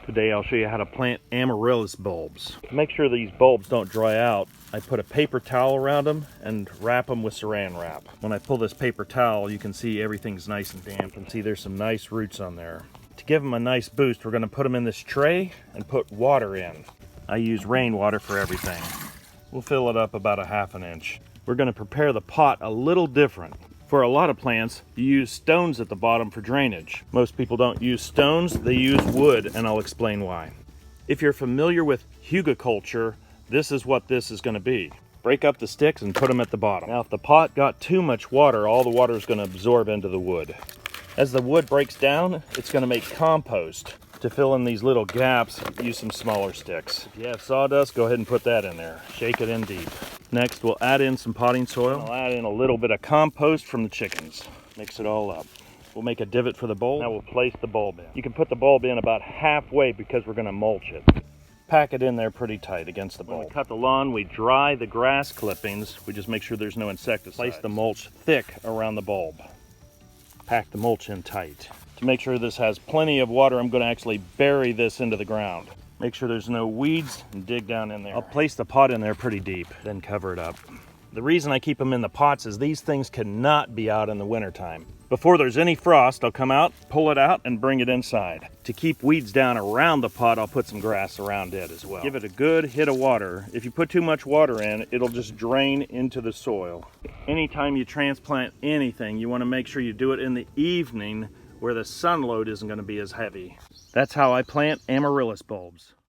Today I'll show you how to plant amaryllis bulbs. To make sure these bulbs don't dry out, I put a paper towel around them and wrap them with saran wrap. When I pull this paper towel, you can see everything's nice and damp. You can see there's some nice roots on there. To give them a nice boost, we're going to put them in this tray and put water in. I use rainwater for everything. We'll fill it up about a ½ inch. We're going to prepare the pot a little different. For a lot of plants, you use stones at the bottom for drainage. Most people don't use stones, they use wood, and I'll explain why. If you're familiar with hugelkultur, this is what this is going to be. Break up the sticks and put them at the bottom. Now if the pot got too much water, all the water is going to absorb into the wood. As the wood breaks down, it's going to make compost. To fill in these little gaps, use some smaller sticks. If you have sawdust, go ahead and put that in there. Shake it in deep. Next, we'll add in some potting soil. I'll add in a little bit of compost from the chickens. Mix it all up. We'll make a divot for the bulb. Now we'll place the bulb in. You can put the bulb in about halfway because we're going to mulch it. Pack it in there pretty tight against the bulb. When we cut the lawn, we dry the grass clippings. We just make sure there's no insecticides. Place the mulch thick around the bulb. Pack the mulch in tight. To make sure this has plenty of water, I'm going to actually bury this into the ground. Make sure there's no weeds and dig down in there. I'll place the pot in there pretty deep, then cover it up. The reason I keep them in the pots is these things cannot be out in the wintertime. Before there's any frost, I'll come out, pull it out, and bring it inside. To keep weeds down around the pot, I'll put some grass around it as well. Give it a good hit of water. If you put too much water in, it'll just drain into the soil. Anytime you transplant anything, you want to make sure you do it in the evening where the sun load isn't going to be as heavy. That's how I plant amaryllis bulbs.